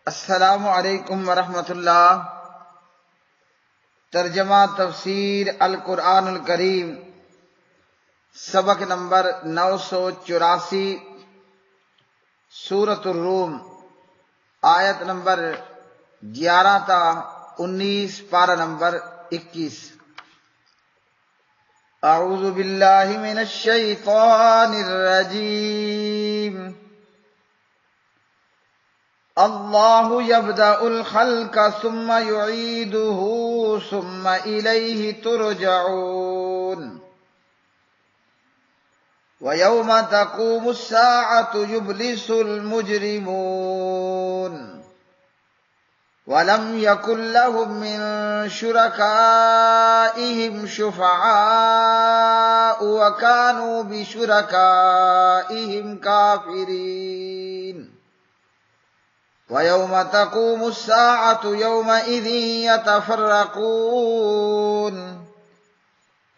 السلام علیکم ورحمۃ اللہ۔ ترجمہ تفسیر القرآن الکریم، سبق نمبر 984، سورۃ الروم، آیت نمبر 11 تا 19، پارہ نمبر 21۔ اعوذ باللہ من الشیطان الرجیم۔ اللہ یبدأ الخلق ثم یعیدہ ثم الیہ ترجعون۔ ویوم تقوم الساعة یبلس المجرمون ولم یکن لهم من شرکائهم شفعاء وکانوا بشرکائهم کافرین۔ وَيَوْمَ تَقُومُ السَّاعَةُ يَوْمَئِذٍ يَتَفَرَّقُونَ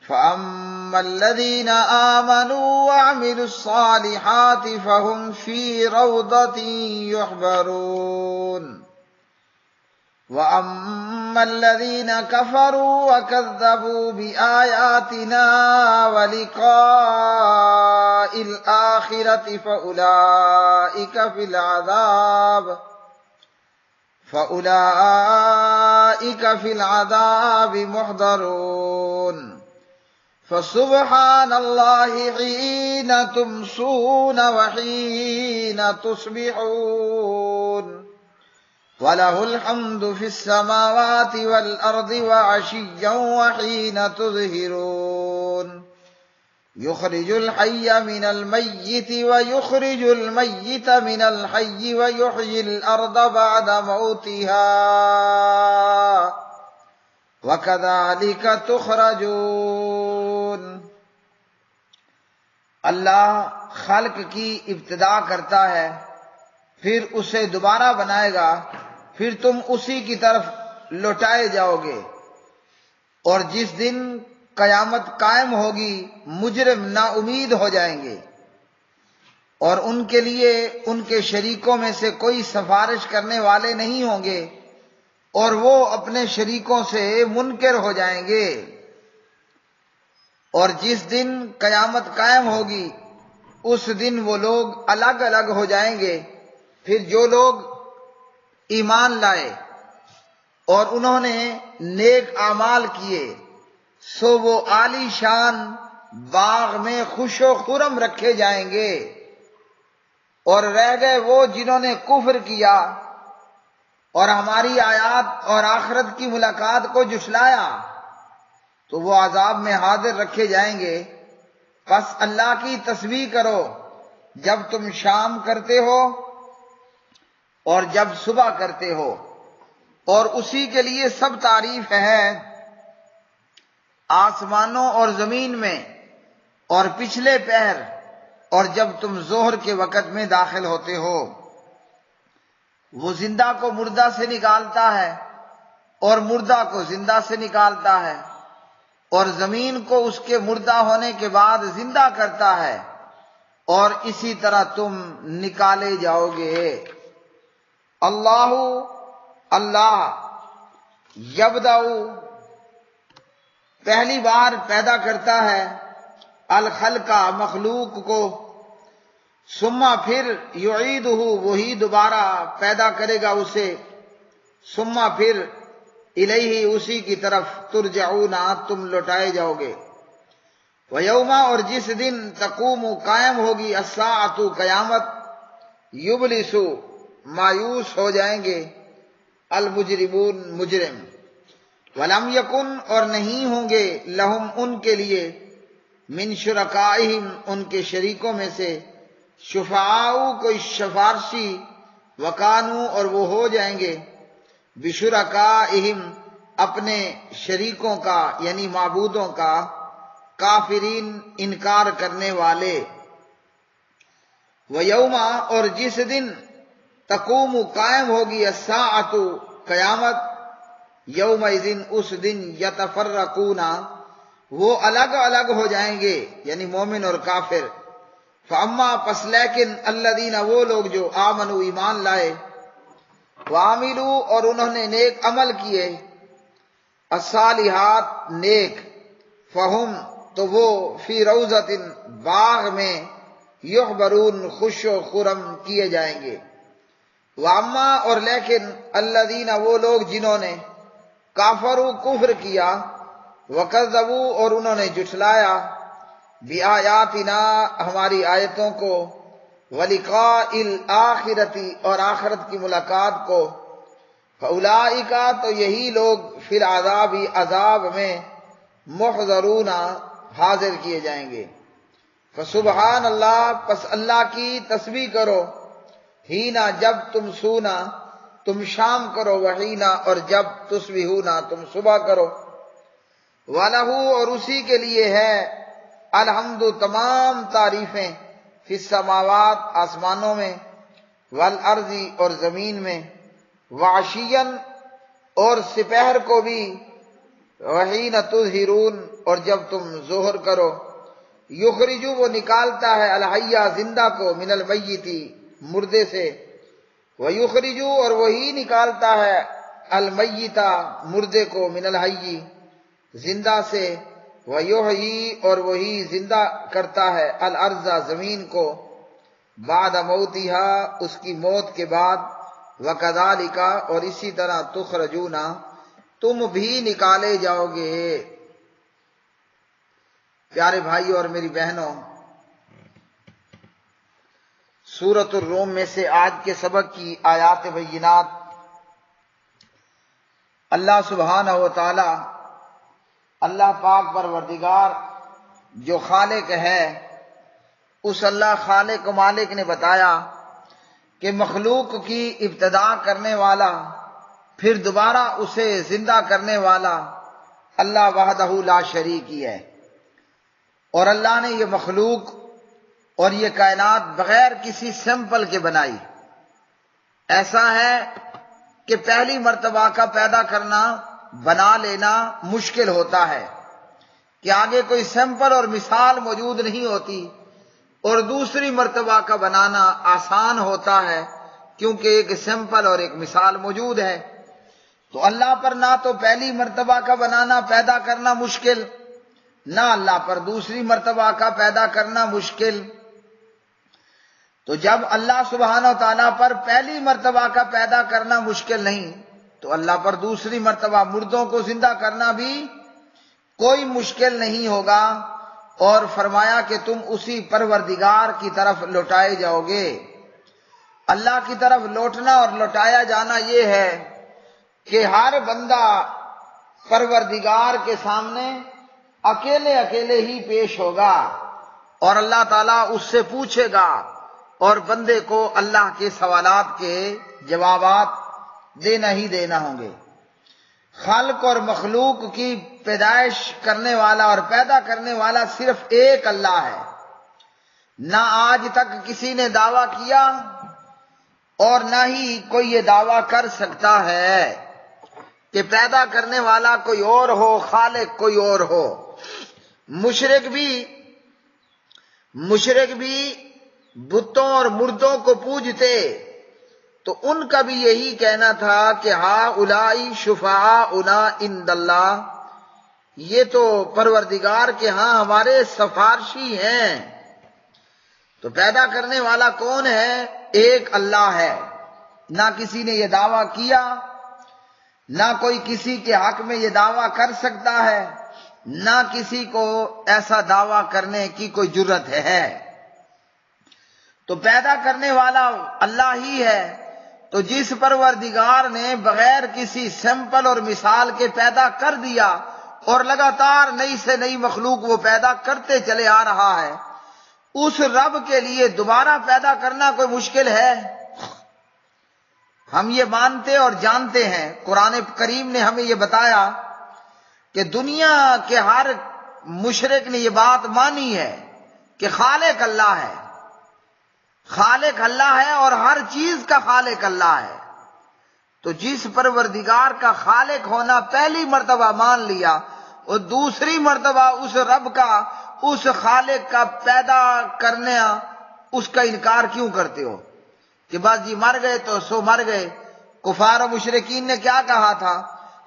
فَأَمَّا الَّذِينَ آمَنُوا وَعَمِلُوا الصَّالِحَاتِ فَهُمْ فِي رَوْضَةٍ يُحْبَرُونَ وَأَمَّا الَّذِينَ كَفَرُوا وَكَذَّبُوا بِآيَاتِنَا وَلِقَاءِ الْآخِرَةِ فَأُولَئِكَ فِي الْعَذَابِ مُحْضَرُونَ۔ فَسُبْحَانَ اللَّهِ حِينَ تُمْسُونَ وَحِينَ تُصْبِحُونَ وَلَهُ الْحَمْدُ فِي السَّمَاوَاتِ وَالْأَرْضِ وَعَشِيًّا وَحِينَ تُظْهِرُونَ۔ يُخْرِجُ الْحَيَّ مِنَ الْمَيِّتِ وَيُخْرِجُ الْمَيِّتَ مِنَ الْحَيِّ وَيُحْيِي الْأَرْضَ بَعْدَ مَوْتِهَا وَكَذَلِكَ تُخْرَجُونَ۔ اللہ خلق کی ابتدا کرتا ہے، پھر اسے دوبارہ بنائے گا، پھر تم اسی کی طرف لوٹائے جاؤ گے۔ اور جس دن قیامت قائم ہوگی مجرم نا امید ہو جائیں گے، اور ان کے لیے ان کے شریکوں میں سے کوئی سفارش کرنے والے نہیں ہوں گے، اور وہ اپنے شریکوں سے منکر ہو جائیں گے۔ اور جس دن قیامت قائم ہوگی اس دن وہ لوگ الگ الگ ہو جائیں گے۔ پھر جو لوگ ایمان لائے اور انہوں نے نیک اعمال کیے سو وہ عالی شان باغ میں خوش و خرم رکھے جائیں گے، اور رہ گئے وہ جنہوں نے کفر کیا اور ہماری آیات اور آخرت کی ملاقات کو جھٹلایا تو وہ عذاب میں حاضر رکھے جائیں گے۔ پس اللہ کی تسبیح کرو جب تم شام کرتے ہو اور جب صبح کرتے ہو، اور اسی کے لیے سب تعریف ہے آسمانوں اور زمین میں اور پچھلے پہر اور جب تم ظہر کے وقت میں داخل ہوتے ہو۔ وہ زندہ کو مردہ سے نکالتا ہے اور مردہ کو زندہ سے نکالتا ہے، اور زمین کو اس کے مردہ ہونے کے بعد زندہ کرتا ہے، اور اسی طرح تم نکالے جاؤ گے۔ اللہ یبدأ پہلی بار پیدا کرتا ہے الخلق مخلوق کو، ثم پھر یعیدہ وہی دوبارہ پیدا کرے گا اسے، ثم پھر الیہ اسی کی طرف ترجعون تم لوٹائے جاؤ گے۔ ویوم اور جس دن تقوم قائم ہوگی الساعۃ قیامت، یبلس مایوس ہو جائیں گے المجرمون مجرم، ولم یکن اور نہیں ہوں گے لہم ان کے لیے من شرکائہم ان کے شریکوں میں سے شفعاء کوئی سفارشی، وکانو اور وہ ہو جائیں گے بشرکائہم اپنے شریکوں کا یعنی معبودوں کا کافرین انکار کرنے والے۔ ویوم اور جس دن تقوم قائم ہوگی الساعۃ قیامت، یومئذ اس دن یتفرقون وہ الگ الگ ہو جائیں گے یعنی مومن اور کافر۔ فاما پس لیکن الذین وہ لوگ جو آمنوا ایمان لائے، وعملوا اور انہوں نے نیک عمل کیے، الصالحات نیک، فہم تو وہ فی روضۃ باغ میں، یحبرون خوش و خرم کیے جائیں گے۔ واما اور لیکن الذین وہ لوگ جنہوں نے کافروا کفر کیا، وکذبوا اور انہوں نے جھٹلایا، بآیاتنا ہماری آیتوں کو، ولقاء الآخرۃ اور آخرت کی ملاقات کو، فاولئک تو یہی لوگ فی العذاب عذاب میں، محضرون حاضر کیے جائیں گے۔ فسبحان اللہ پس اللہ کی تسبیح کرو، ہینا جب تم سونا تم شام کرو، وحینا اور جب تصبحونا تم صبح کرو، وَلَهُ اور اسی کے لیے ہے، الحمد تمام تعریفیں، فی السماوات آسمانوں میں، والارض اور زمین میں، وعشیاً اور سپہر کو بھی، وحین تظہرون اور جب تم ظہر کرو، یخرجو وہ نکالتا ہے، الحیہ زندہ کو، من المیت مردے سے، ویخرجو اور وہی نکالتا ہے، المیت مردے کو، من الحی زندہ سے، ویحیی اور وہی زندہ کرتا ہے، الارض زمین کو، بعد موتہا اس کی موت کے بعد، وکذالک اور اسی طرح تخرجون تم بھی نکالے جاؤ گے۔ پیارے بھائیو اور میری بہنوں، سورۃ الروم میں سے آج کے سبق کی آیات بینات اللہ سبحانہ و تعالی، اللہ پاک پروردگار جو خالق ہے، اس اللہ خالق و مالک نے بتایا کہ مخلوق کی ابتدا کرنے والا، پھر دوبارہ اسے زندہ کرنے والا اللہ وحدہ لا شریک ہی ہے، اور اللہ نے یہ مخلوق اور یہ کائنات بغیر کسی سیمپل کے بنائی۔ ایسا ہے کہ پہلی مرتبہ کا پیدا کرنا، بنا لینا مشکل ہوتا ہے کہ آگے کوئی سیمپل اور مثال موجود نہیں ہوتی، اور دوسری مرتبہ کا بنانا آسان ہوتا ہے کیونکہ ایک سیمپل اور ایک مثال موجود ہے۔ تو اللہ پر نہ تو پہلی مرتبہ کا بنانا پیدا کرنا مشکل، نہ اللہ پر دوسری مرتبہ کا پیدا کرنا مشکل۔ تو جب اللہ سبحانہ و تعالیٰ پر پہلی مرتبہ کا پیدا کرنا مشکل نہیں، تو اللہ پر دوسری مرتبہ مردوں کو زندہ کرنا بھی کوئی مشکل نہیں ہوگا، اور فرمایا کہ تم اسی پروردگار کی طرف لوٹائے جاؤ گے۔ اللہ کی طرف لوٹنا اور لوٹایا جانا یہ ہے کہ ہر بندہ پروردگار کے سامنے اکیلے اکیلے ہی پیش ہوگا، اور اللہ تعالیٰ اس سے پوچھے گا، اور بندے کو اللہ کے سوالات کے جوابات دینا ہی دینا ہوں گے۔ خالق اور مخلوق کی پیدائش کرنے والا اور پیدا کرنے والا صرف ایک اللہ ہے۔ نہ آج تک کسی نے دعویٰ کیا اور نہ ہی کوئی یہ دعویٰ کر سکتا ہے کہ پیدا کرنے والا کوئی اور ہو، خالق کوئی اور ہو۔ مشرک بھی بتوں اور مردوں کو پوجتے، تو ان کا بھی یہی کہنا تھا کہ ہؤلاء شفعاؤنا عند اللہ، یہ تو پروردگار کے ہاں ہمارے سفارشی ہیں۔ تو پیدا کرنے والا کون ہے؟ ایک اللہ ہے۔ نہ کسی نے یہ دعویٰ کیا، نہ کوئی کسی کے حق میں یہ دعویٰ کر سکتا ہے، نہ کسی کو ایسا دعویٰ کرنے کی کوئی جرت ہے۔ تو پیدا کرنے والا اللہ ہی ہے۔ تو جس پروردگار نے بغیر کسی سیمپل اور مثال کے پیدا کر دیا، اور لگاتار نئی سے نئی مخلوق وہ پیدا کرتے چلے آ رہا ہے، اس رب کے لیے دوبارہ پیدا کرنا کوئی مشکل ہے؟ ہم یہ مانتے اور جانتے ہیں، قرآن کریم نے ہمیں یہ بتایا کہ دنیا کے ہر مشرک نے یہ بات مانی ہے کہ خالق اللہ ہے، خالق اللہ ہے اور ہر چیز کا خالق اللہ ہے۔ تو جس پروردگار کا خالق ہونا پہلی مرتبہ مان لیا، اور دوسری مرتبہ اس رب کا، اس خالق کا پیدا کرنے، اس کا انکار کیوں کرتے ہو کہ بس جی مر گئے تو سو مر گئے، کفار و مشرکین نے کیا کہا تھا؟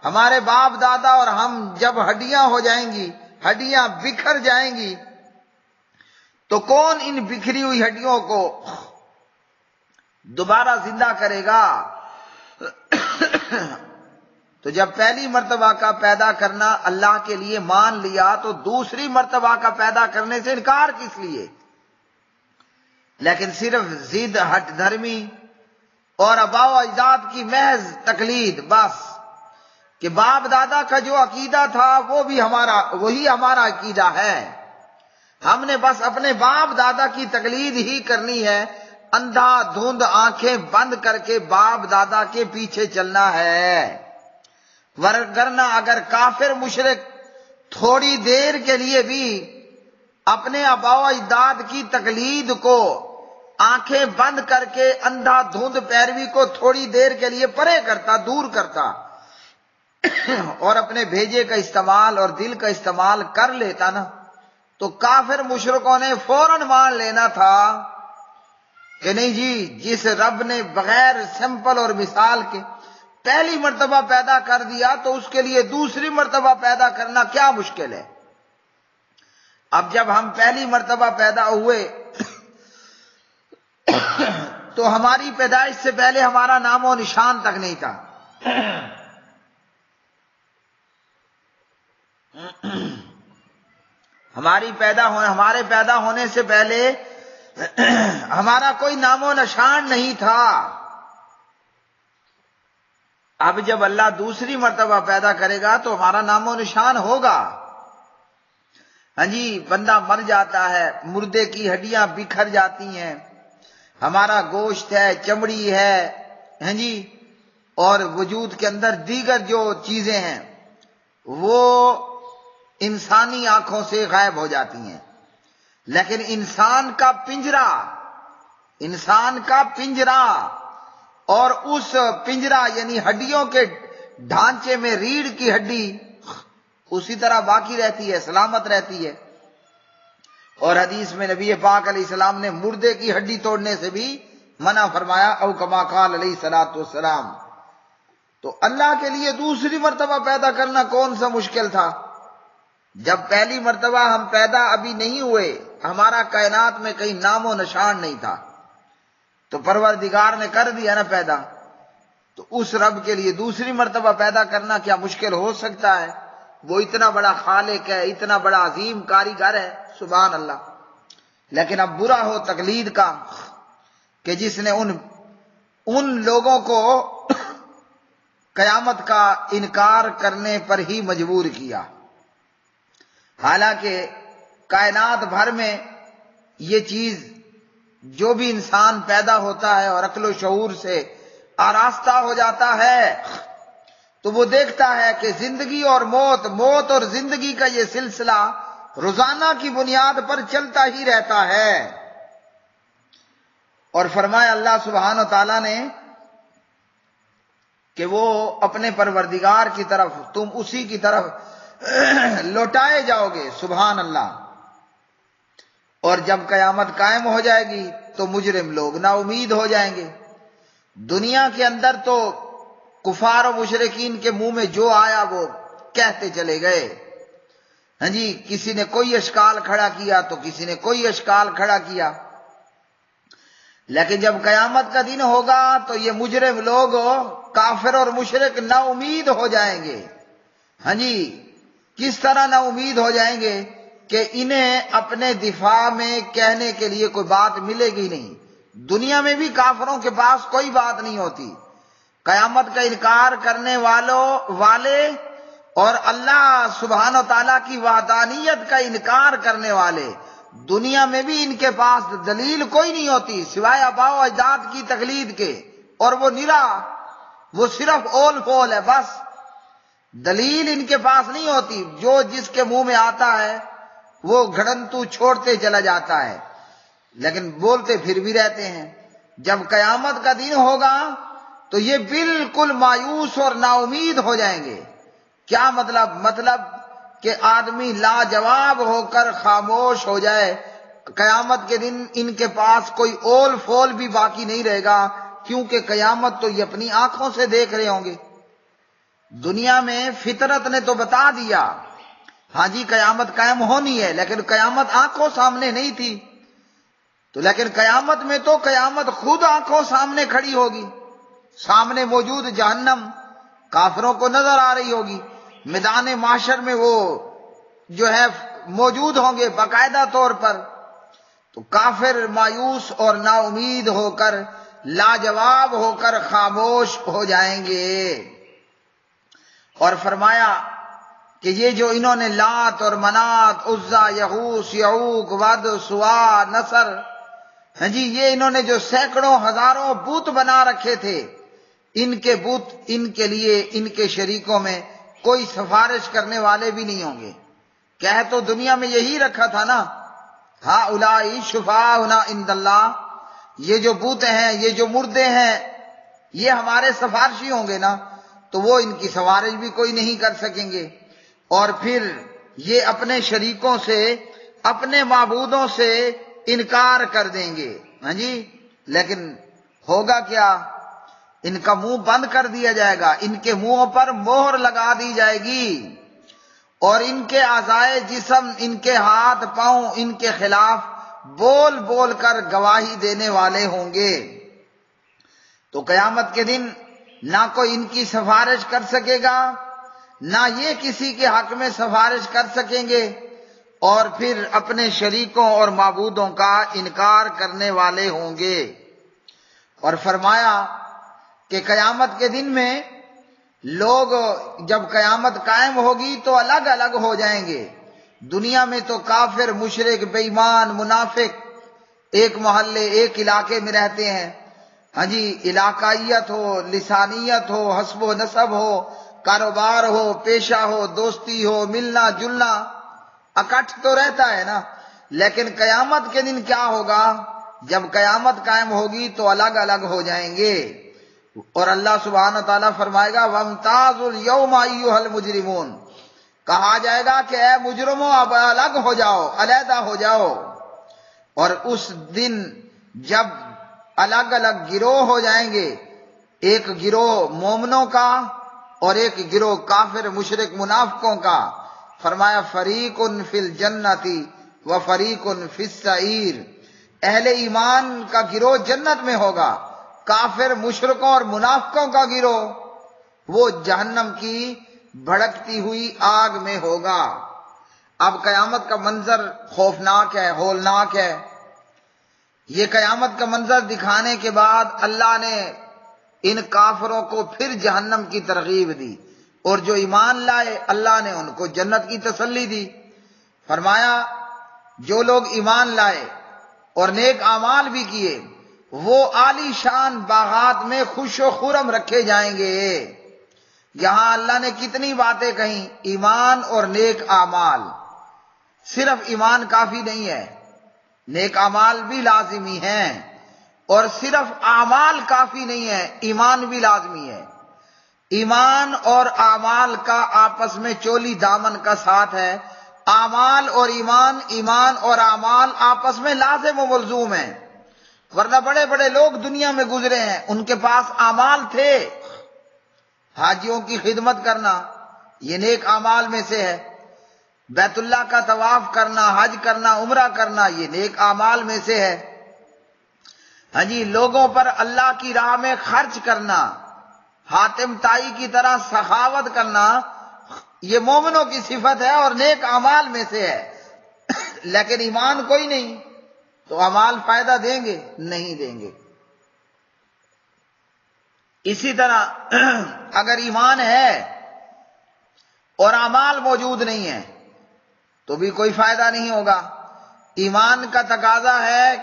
ہمارے باپ دادا اور ہم جب ہڈیاں ہو جائیں گی، ہڈیاں بکھر جائیں گی، تو کون ان بکھری ہوئی ہڈیوں کو دوبارہ زندہ کرے گا؟ تو جب پہلی مرتبہ کا پیدا کرنا اللہ کے لیے مان لیا تو دوسری مرتبہ کا پیدا کرنے سے انکار کس لیے؟ لیکن صرف ضد، ہٹ دھرمی اور آباء و اجداد کی محض تقلید، بس کہ باپ دادا کا جو عقیدہ تھا وہی ہمارا عقیدہ ہے، ہم نے بس اپنے باپ دادا کی تقلید ہی کرنی ہے، اندھا دھند آنکھیں بند کر کے باپ دادا کے پیچھے چلنا ہے۔ ورنہ اگر کافر مشرک تھوڑی دیر کے لیے بھی اپنے آباء و اجداد کی تقلید کو آنکھیں بند کر کے اندھا دھند پیروی کو تھوڑی دیر کے لیے پرے کرتا، دور کرتا، اور اپنے بھیجے کا استعمال اور دل کا استعمال کر لیتا نا، تو کافر مشرکوں نے فوراً مان لینا تھا کہ نہیں جی، جس رب نے بغیر سمپل اور مثال کے پہلی مرتبہ پیدا کر دیا تو اس کے لیے دوسری مرتبہ پیدا کرنا کیا مشکل ہے۔ اب جب ہم پہلی مرتبہ پیدا ہوئے تو ہماری پیدائش سے پہلے ہمارا نام و نشان تک نہیں تھا۔ ہمارے پیدا ہونے سے پہلے ہمارا کوئی نام و نشان نہیں تھا۔ اب جب اللہ دوسری مرتبہ پیدا کرے گا تو ہمارا نام و نشان ہوگا۔ ہاں جی، بندہ مر جاتا ہے، مردے کی ہڈیاں بکھر جاتی ہیں، ہمارا گوشت ہے، چمڑی ہے، ہاں جی، اور وجود کے اندر دیگر جو چیزیں ہیں وہ انسانی آنکھوں سے غائب ہو جاتی ہیں، لیکن انسان کا پنجرا اور اس پنجرا یعنی ہڈیوں کے ڈھانچے میں ریڑھ کی ہڈی اسی طرح باقی رہتی ہے، سلامت رہتی ہے۔ اور حدیث میں نبی پاک علیہ السلام نے مردے کی ہڈی توڑنے سے بھی منع فرمایا، او کما قال علیہ الصلوۃ والسلام۔ تو اللہ کے لیے دوسری مرتبہ پیدا کرنا کون سا مشکل تھا؟ جب پہلی مرتبہ ہم پیدا ابھی نہیں ہوئے، ہمارا کائنات میں کہیں نام و نشان نہیں تھا، تو پروردگار نے کر دیا نا پیدا، تو اس رب کے لیے دوسری مرتبہ پیدا کرنا کیا مشکل ہو سکتا ہے؟ وہ اتنا بڑا خالق ہے، اتنا بڑا عظیم کاریگر ہے، سبحان اللہ۔ لیکن اب برا ہو تقلید کا کہ جس نے ان لوگوں کو قیامت کا انکار کرنے پر ہی مجبور کیا، حالانکہ کائنات بھر میں یہ چیز جو بھی انسان پیدا ہوتا ہے اور عقل و شعور سے آراستہ ہو جاتا ہے تو وہ دیکھتا ہے کہ زندگی اور موت اور زندگی کا یہ سلسلہ روزانہ کی بنیاد پر چلتا ہی رہتا ہے۔ اور فرمایا اللہ سبحانہ و تعالیٰ نے کہ وہ اپنے پروردگار کی طرف، تم اسی کی طرف لوٹائے جاؤ گے، سبحان اللہ۔ اور جب قیامت قائم ہو جائے گی تو مجرم لوگ نا امید ہو جائیں گے۔ دنیا کے اندر تو کفار و مشرکین کے منہ میں جو آیا وہ کہتے چلے گئے، ہاں جی، کسی نے کوئی اشکال کھڑا کیا تو کسی نے کوئی اشکال کھڑا کیا، لیکن جب قیامت کا دن ہوگا تو یہ مجرم لوگ، کافر اور مشرک نا امید ہو جائیں گے۔ ہاں جی، کس طرح نا امید ہو جائیں گے کہ انہیں اپنے دفاع میں کہنے کے لیے کوئی بات ملے گی نہیں۔ دنیا میں بھی کافروں کے پاس کوئی بات نہیں ہوتی، قیامت کا انکار کرنے والے اور اللہ سبحانہ و تعالیٰ کی وحدانیت کا انکار کرنے والے، دنیا میں بھی ان کے پاس دلیل کوئی نہیں ہوتی سوائے آباء و اجداد کی تقلید کے، اور وہ صرف اول فول ہے، بس دلیل ان کے پاس نہیں ہوتی، جو جس کے منہ میں آتا ہے وہ گھڑنتو چھوڑتے چلا جاتا ہے، لیکن بولتے پھر بھی رہتے ہیں۔ جب قیامت کا دن ہوگا تو یہ بالکل مایوس اور نا امید ہو جائیں گے۔ کیا مطلب کہ آدمی لاجواب ہو کر خاموش ہو جائے، قیامت کے دن ان کے پاس کوئی اول فول بھی باقی نہیں رہے گا کیونکہ قیامت تو یہ اپنی آنکھوں سے دیکھ رہے ہوں گے۔ دنیا میں فطرت نے تو بتا دیا ہاں جی قیامت قائم ہونی ہے، لیکن قیامت آنکھوں سامنے نہیں تھی، تو لیکن قیامت میں تو قیامت خود آنکھوں سامنے کھڑی ہوگی، سامنے موجود جہنم کافروں کو نظر آ رہی ہوگی، میدان محشر میں وہ جو ہے موجود ہوں گے باقاعدہ طور پر، تو کافر مایوس اور نا امید ہو کر لاجواب ہو کر خاموش ہو جائیں گے۔ اور فرمایا کہ یہ جو انہوں نے لات اور منات، عزا، یغوث، یعوق، ود، سوا، نصر، ہاں جی یہ انہوں نے جو سینکڑوں ہزاروں بت بنا رکھے تھے، ان کے بت ان کے لیے ان کے شریکوں میں کوئی سفارش کرنے والے بھی نہیں ہوں گے۔ کہہ تو دنیا میں یہی رکھا تھا نا، ہاں اولائی شفاعنا عند اللہ، یہ جو بت ہیں، یہ جو مردے ہیں، یہ ہمارے سفارشی ہوں گے نا، تو وہ ان کی سفارش بھی کوئی نہیں کر سکیں گے، اور پھر یہ اپنے شریکوں سے، اپنے معبودوں سے انکار کر دیں گے، ہاں جی لیکن ہوگا کیا؟ ان کا منہ بند کر دیا جائے گا، ان کے منہوں پر مہر لگا دی جائے گی، اور ان کے اعضائے جسم، ان کے ہاتھ پاؤں ان کے خلاف بول بول کر گواہی دینے والے ہوں گے۔ تو قیامت کے دن نہ کوئی ان کی سفارش کر سکے گا، نہ یہ کسی کے حق میں سفارش کر سکیں گے، اور پھر اپنے شریکوں اور معبودوں کا انکار کرنے والے ہوں گے۔ اور فرمایا کہ قیامت کے دن میں لوگ جب قیامت قائم ہوگی تو الگ الگ ہو جائیں گے۔ دنیا میں تو کافر، مشرک، بے ایمان، منافق ایک محلے ایک علاقے میں رہتے ہیں، ہاں جی علاقائیت ہو، لسانیت ہو، حسب و نسب ہو، کاروبار ہو، پیشہ ہو، دوستی ہو، ملنا جلنا اکٹھ تو رہتا ہے نا، لیکن قیامت کے دن کیا ہوگا؟ جب قیامت قائم ہوگی تو الگ الگ ہو جائیں گے، اور اللہ سبحانہ تعالیٰ فرمائے گا وَامْتَازُوا الْيَوْمَ أَيُّهَا الْمُجْرِمُونَ، کہا جائے گا کہ اے مجرموں اب الگ ہو جاؤ، علیحدہ ہو جاؤ۔ اور اس دن جب الگ الگ گروہ ہو جائیں گے، ایک گروہ مومنوں کا اور ایک گروہ کافر مشرک منافقوں کا، فرمایا فریق فی الجنت و فریق فی السعیر، اہل ایمان کا گروہ جنت میں ہوگا، کافر مشرکوں اور منافقوں کا گروہ وہ جہنم کی بھڑکتی ہوئی آگ میں ہوگا۔ اب قیامت کا منظر خوفناک ہے، ہولناک ہے۔ یہ قیامت کا منظر دکھانے کے بعد اللہ نے ان کافروں کو پھر جہنم کی ترغیب دی، اور جو ایمان لائے اللہ نے ان کو جنت کی تسلی دی۔ فرمایا جو لوگ ایمان لائے اور نیک اعمال بھی کیے وہ عالی شان باغات میں خوش و خرم رکھے جائیں گے۔ یہاں اللہ نے کتنی باتیں کہیں، ایمان اور نیک اعمال، صرف ایمان کافی نہیں ہے، نیک اعمال بھی لازمی ہیں، اور صرف اعمال کافی نہیں ہے، ایمان بھی لازمی ہے۔ ایمان اور اعمال کا آپس میں چولی دامن کا ساتھ ہے، اعمال اور ایمان، ایمان اور اعمال آپس میں لازم و ملزوم ہیں، ورنہ بڑے بڑے لوگ دنیا میں گزرے ہیں ان کے پاس اعمال تھے، حاجیوں کی خدمت کرنا یہ نیک اعمال میں سے ہے، بیت اللہ کا طواف کرنا، حج کرنا، عمرہ کرنا یہ نیک اعمال میں سے ہے، ہاں جی لوگوں پر اللہ کی راہ میں خرچ کرنا، حاتم طائی کی طرح سخاوت کرنا یہ مومنوں کی صفت ہے اور نیک اعمال میں سے ہے۔ لیکن ایمان کوئی نہیں تو اعمال فائدہ دیں گے؟ نہیں دیں گے۔ اسی طرح اگر ایمان ہے اور اعمال موجود نہیں ہیں تو بھی کوئی فائدہ نہیں ہوگا۔ ایمان کا تقاضا ہے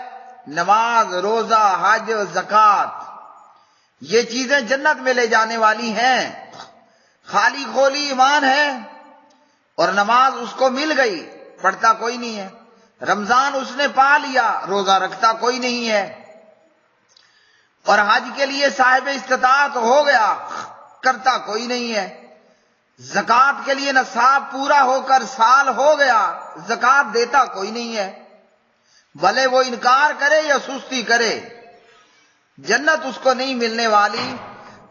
نماز، روزہ، حج، زکوٰۃ، یہ چیزیں جنت میں لے جانے والی ہیں۔ خالی خولی ایمان ہے اور نماز اس کو مل گئی، پڑھتا کوئی نہیں ہے، رمضان اس نے پا لیا، روزہ رکھتا کوئی نہیں ہے، اور حج کے لیے صاحب استطاعت ہو گیا، کرتا کوئی نہیں ہے، زکوٰۃ کے لیے نصاب پورا ہو کر سال ہو گیا، زکوٰۃ دیتا کوئی نہیں ہے، بھلے وہ انکار کرے یا سستی کرے۔ جنت اس کو نہیں ملنے والی،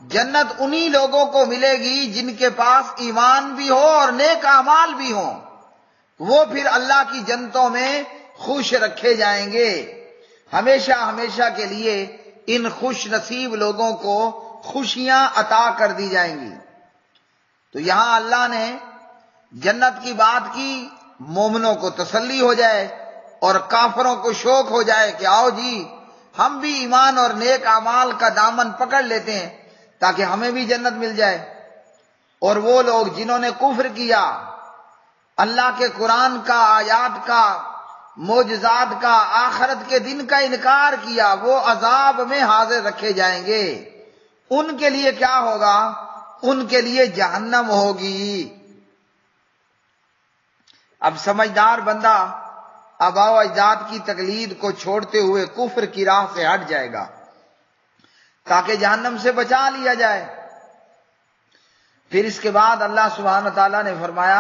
جنت انہی لوگوں کو ملے گی جن کے پاس ایمان بھی ہو اور نیک اعمال بھی ہوں، وہ پھر اللہ کی جنتوں میں خوش رکھے جائیں گے، ہمیشہ ہمیشہ کے لیے ان خوش نصیب لوگوں کو خوشیاں عطا کر دی جائیں گی۔ تو یہاں اللہ نے جنت کی بات کی، مومنوں کو تسلی ہو جائے اور کافروں کو شوق ہو جائے کہ آؤ جی ہم بھی ایمان اور نیک اعمال کا دامن پکڑ لیتے ہیں تاکہ ہمیں بھی جنت مل جائے۔ اور وہ لوگ جنہوں نے کفر کیا، اللہ کے قرآن کا، آیات کا، معجزات کا، آخرت کے دن کا انکار کیا، وہ عذاب میں حاضر رکھے جائیں گے۔ ان کے لیے کیا ہوگا؟ ان کے لیے جہنم ہوگی۔ اب سمجھدار بندہ آباء و اجداد کی تقلید کو چھوڑتے ہوئے کفر کی راہ سے ہٹ جائے گا تاکہ جہنم سے بچا لیا جائے۔ پھر اس کے بعد اللہ سبحانہ تعالیٰ نے فرمایا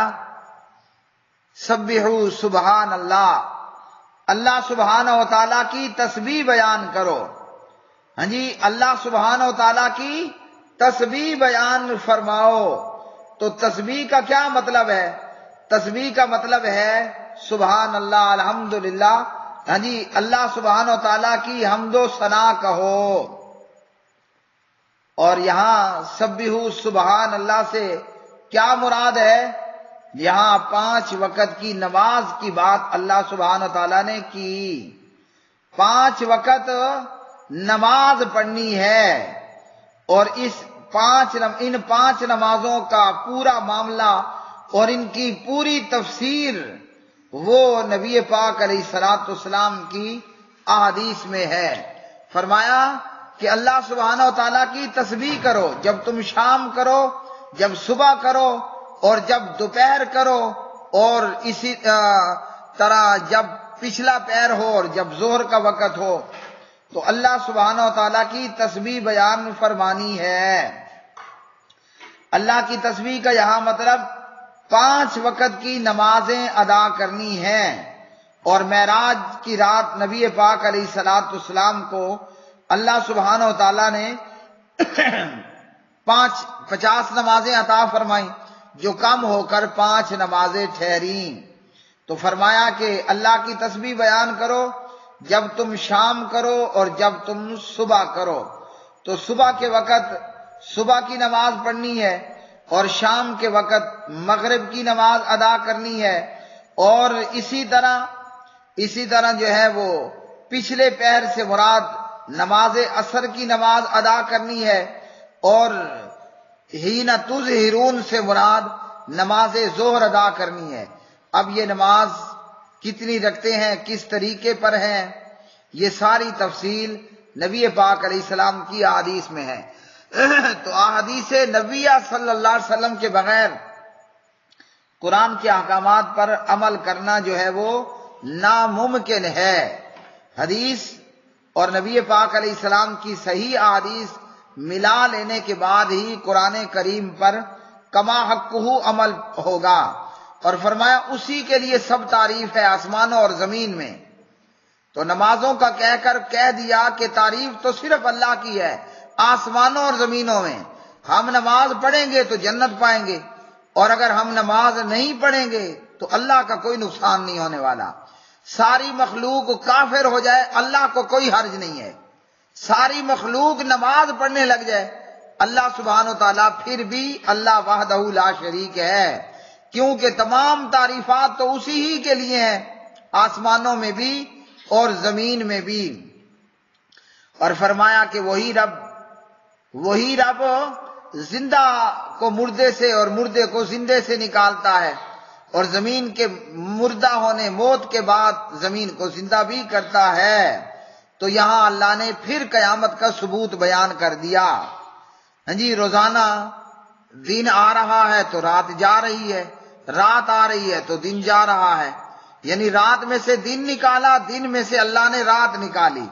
سبحوا سبحان اللہ، اللہ سبحانہ و تعالیٰ کی تسبیح بیان کرو۔ ہاں جی، اللہ سبحانہ و تعالیٰ کی تسبیح بیان فرماؤ۔ تو تسبیح کا کیا مطلب ہے؟ تسبیح کا مطلب ہے سبحان اللہ، الحمدللہ، ہاں جی، اللہ سبحانہ و تعالیٰ کی حمد و ثنا کہو۔ اور یہاں سبحوا سبحان اللہ سے کیا مراد ہے؟ یہاں 5 وقت کی نماز کی بات اللہ سبحانہ و تعالیٰ نے کی۔ 5 وقت نماز پڑھنی ہے، اور ان 5 نمازوں کا پورا معاملہ اور ان کی پوری تفسیر وہ نبی پاک علیہ الصلوۃ والسلام کی احادیث میں ہے۔ فرمایا کہ اللہ سبحانہ و تعالیٰ کی تسبیح کرو، جب تم شام کرو، جب صبح کرو، اور جب دوپہر کرو، اور اسی طرح جب پچھلا پہر ہو اور جب ظہر کا وقت ہو، تو اللہ سبحانہ و تعالیٰ کی تسبیح بیان فرمانی ہے۔ اللہ کی تسبیح کا یہاں مطلب 5 وقت کی نمازیں ادا کرنی ہیں۔ اور معراج کی رات نبی پاک علیہ الصلوۃ والسلام کو اللہ سبحانہ و تعالیٰ نے 50 نمازیں عطا فرمائیں، جو کم ہو کر 5 نمازیں ٹھہریں۔ تو فرمایا کہ اللہ کی تسبیح بیان کرو جب تم شام کرو اور جب تم صبح کرو۔ تو صبح کے وقت صبح کی نماز پڑھنی ہے، اور شام کے وقت مغرب کی نماز ادا کرنی ہے، اور اسی طرح جو ہے وہ پچھلے پہر سے مراد نماز عصر کی نماز ادا کرنی ہے، اور حین تظہرون سے مراد نماز ظہر ادا کرنی ہے۔ اب یہ نماز کتنی رکھتے ہیں، کس طریقے پر ہیں، یہ ساری تفصیل نبی پاک علیہ السلام کی احادیث میں ہے۔ تو احادیث نبویہ صلی اللہ علیہ وسلم کے بغیر قرآن کے احکامات پر عمل کرنا جو ہے وہ ناممکن ہے۔ حدیث اور نبی پاک علیہ السلام کی صحیح احادیث ملا لینے کے بعد ہی قرآن کریم پر کما حقہ عمل ہوگا۔ اور فرمایا اسی کے لیے سب تعریف ہے آسمانوں اور زمین میں۔ تو نمازوں کا کہہ دیا کہ تعریف تو صرف اللہ کی ہے آسمانوں اور زمینوں میں۔ ہم نماز پڑھیں گے تو جنت پائیں گے، اور اگر ہم نماز نہیں پڑھیں گے تو اللہ کا کوئی نقصان نہیں ہونے والا۔ ساری مخلوق کافر ہو جائے، اللہ کو کوئی حرج نہیں ہے۔ ساری مخلوق نماز پڑھنے لگ جائے، اللہ سبحانہ و تعالیٰ پھر بھی اللہ وحدہ لا شریک ہے، کیونکہ تمام تعریفات تو اسی ہی کے لیے ہیں، آسمانوں میں بھی اور زمین میں بھی۔ اور فرمایا کہ وہی رب زندہ کو مردے سے اور مردے کو زندے سے نکالتا ہے، اور زمین کے مردہ ہونے، موت کے بعد زمین کو زندہ بھی کرتا ہے۔ تو یہاں اللہ نے پھر قیامت کا ثبوت بیان کر دیا۔ ہاں جی، روزانہ دن آ رہا ہے تو رات جا رہی ہے، رات آ رہی ہے تو دن جا رہا ہے، یعنی رات میں سے دن نکالا، دن میں سے اللہ نے رات نکالی،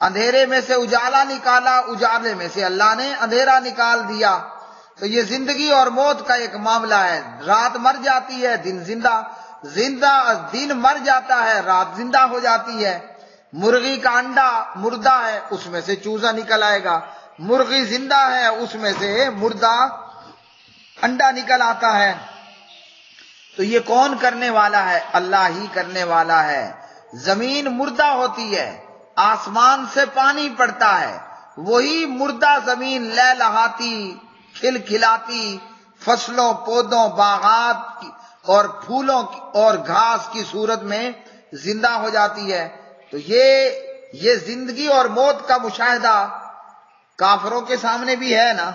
اندھیرے میں سے اجالا نکالا، اجالے میں سے اللہ نے اندھیرا نکال دیا۔ تو یہ زندگی اور موت کا ایک معاملہ ہے، رات مر جاتی ہے، دن مر جاتا ہے، رات زندہ ہو جاتی ہے۔ مرغی کا انڈا مردہ ہے، اس میں سے چوزا نکل آئے گا، مرغی زندہ ہے، اس میں سے مردہ انڈا نکل آتا ہے۔ تو یہ کون کرنے والا ہے؟ اللہ ہی کرنے والا ہے۔ زمین مردہ ہوتی ہے، آسمان سے پانی پڑتا ہے، وہی مردہ زمین لہلہاتی کھلکھلاتی فصلوں پودوں باغات اور پھولوں اور گھاس کی صورت میں زندہ ہو جاتی ہے۔ تو یہ زندگی اور موت کا مشاہدہ کافروں کے سامنے بھی ہے نا،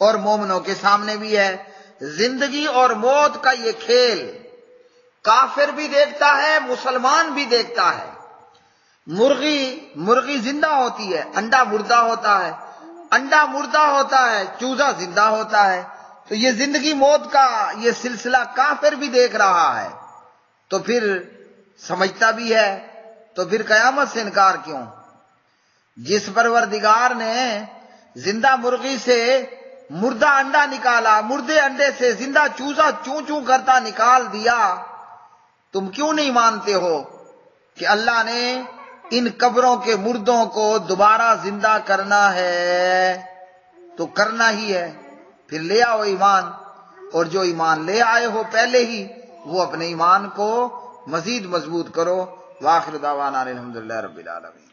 اور مومنوں کے سامنے بھی ہے۔ زندگی اور موت کا یہ کھیل کافر بھی دیکھتا ہے، مسلمان بھی دیکھتا ہے۔ مرغی زندہ ہوتی ہے، انڈا مردہ ہوتا ہے، انڈا مردہ ہوتا ہے، چوزا زندہ ہوتا ہے۔ تو یہ زندگی موت کا یہ سلسلہ کافر بھی دیکھ رہا ہے، تو پھر سمجھتا بھی ہے، تو پھر قیامت سے انکار کیوں؟ جس پروردگار نے زندہ مرغی سے مردہ انڈا نکالا، مردے انڈے سے زندہ چوزا چوں چوں کرتا نکال دیا، تم کیوں نہیں مانتے ہو کہ اللہ نے ان قبروں کے مردوں کو دوبارہ زندہ کرنا ہے؟ تو کرنا ہی ہے، پھر لے آؤ ایمان، اور جو ایمان لے آئے ہو پہلے ہی وہ اپنے ایمان کو مزید مضبوط کرو۔ وآخر دعوانا الحمدللہ رب العالمین۔